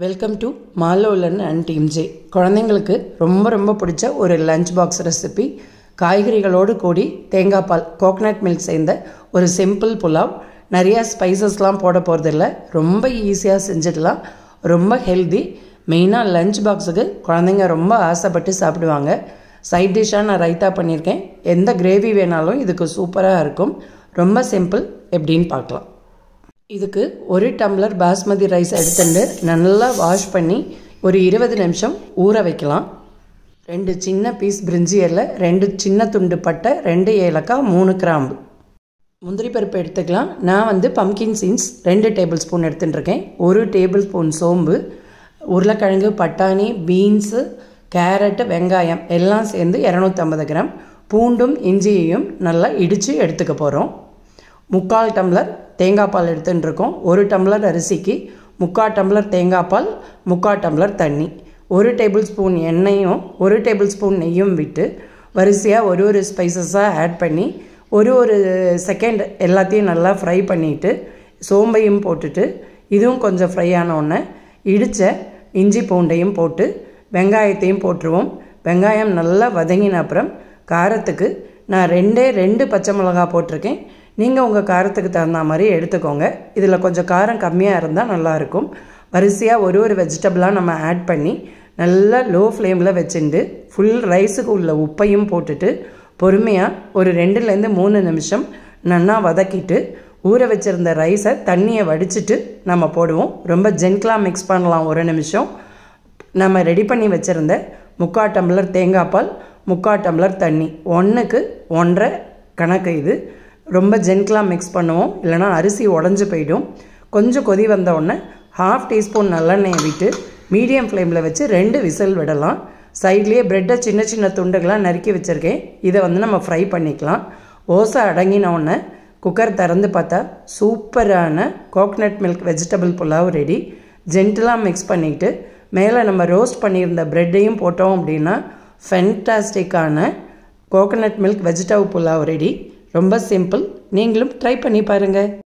Welcome to Malolan and team J. குழந்தைங்களுக்கு ரொம்ப ரொம்ப பிடிச்ச ஒரு லஞ்ச் பாக்ஸ் ரெசிபி. காய்கறிகளோடு கூடி தேங்காய் பால் கோகனட் மில்க் சேர்ந்த ஒரு சிம்பிள் புலாவ். நிறையா ஸ்பைசஸ்லாம் போட போகிறதில்ல, ரொம்ப ஈஸியாக செஞ்சிடலாம். ரொம்ப ஹெல்தி. மெயினாக லஞ்ச் பாக்ஸுக்கு குழந்தைங்க ரொம்ப ஆசைப்பட்டு சாப்பிடுவாங்க. சைட் டிஷ்ஷாக நான் ரைத்தா பண்ணியிருக்கேன். எந்த கிரேவி வேணாலும் இதுக்கு சூப்பராக இருக்கும். ரொம்ப சிம்பிள். எப்படின்னு பார்க்கலாம். இதுக்கு ஒரு டம்ளர் பாஸ்மதி ரைஸ் எடுத்துட்டு நல்லா வாஷ் பண்ணி ஒரு 20 நிமிஷம் ஊற வைக்கலாம். 2 சின்ன பீஸ் பிரிஞ்சி இலை, 2 சின்ன துண்டு பட்டை, 2 ஏலக்காய், 3 கிராம்பு. முந்திரி பருப்பு எடுத்துக்கலாம். நான் பம்கின் சீட்ஸ் 2 டேபிள் ஸ்பூன் எடுத்துட்டுருக்கேன். 1 டேபிள் ஸ்பூன் சோம்பு, உருளைக்கிழங்கு, பட்டாணி, பீன்ஸு, கேரட்டு, வெங்காயம் எல்லாம் சேர்ந்து 250 கிராம். பூண்டும் இஞ்சியையும் நல்லா இடித்து எடுத்துக்க போகிறோம். 3/4 டம்ளர் தேங்காய் பால் எடுத்துட்டுருக்கோம். 1 டம்ளர் அரிசிக்கு 3/4 டம்ளர் தேங்காய் பால், 3/4 டம்ளர் தண்ணி, 1 டேபிள் ஸ்பூன் எண்ணெயும் 1 டேபிள் ஸ்பூன் நெய்யும் விட்டு வரிசையாக ஒரு ஸ்பைசஸாக ஆட் பண்ணி ஒரு செகண்ட் எல்லாத்தையும் நல்லா ஃப்ரை பண்ணிவிட்டு சோம்பையும் போட்டுட்டு இதுவும் கொஞ்சம் ஃப்ரை ஆனோடனே இடித்த இஞ்சி பூண்டையும் போட்டு வெங்காயத்தையும் போட்டுருவோம். வெங்காயம் நல்லா வதங்கின அப்புறம் காரத்துக்கு நான் 2 பச்சை மிளகா போட்டிருக்கேன். நீங்கள் உங்கள் காரத்துக்கு தகுந்த மாதிரி எடுத்துக்கோங்க. இதில் கொஞ்சம் காரம் கம்மியாக இருந்தால் நல்லாயிருக்கும். வரிசையாக ஒரு வெஜிடபிளாக நம்ம ஆட் பண்ணி நல்லா லோ ஃப்ளேமில் வச்சுட்டு ஃபுல் ரைஸுக்கு உள்ள உப்பையும் போட்டுட்டு பொறுமையாக ஒரு 2-3 நிமிஷம் நல்லா வதக்கிட்டு ஊற வச்சுருந்த ரைஸை தண்ணியை வடிச்சிட்டு நம்ம போடுவோம். ரொம்ப ஜென்டலாக மிக்ஸ் பண்ணலாம். 1 நிமிஷம். நம்ம ரெடி பண்ணி வச்சுருந்த 3/4 டம்ளர் தேங்காய் பால், 3/4 டம்ளர் தண்ணி, 1க்கு 1.5 கணக்கு. இது ரொம்ப ஜென்டலாக மிக்ஸ் பண்ணுவோம், இல்லைனா அரிசி உடஞ்சி போயிடும். கொஞ்சம் கொதி வந்த உடனே 1/2 டீஸ்பூன் நல்லெண்ணெயை விட்டு மீடியம் ஃப்ளேமில் வச்சு 2 விசில் விடலாம். சைட்லேயே ப்ரெட்டை சின்ன துண்டுகளாக நறுக்கி வச்சுருக்கேன். இதை நம்ம ஃப்ரை பண்ணிக்கலாம். ஓசை அடங்கின உடனே குக்கர் திறந்து பார்த்தா சூப்பரான coconut milk vegetable pulao ready. ஜென்டலாக மிக்ஸ் பண்ணிவிட்டு மேலே நம்ம ரோஸ்ட் பண்ணியிருந்த ப்ரெட்டையும் போட்டோம் அப்படின்னா ஃபென்டாஸ்டிக்கான coconut milk vegetable pulao ready. ரொம்ப சிம்பிள். நீங்களும் ட்ரை பண்ணி பாருங்கள்.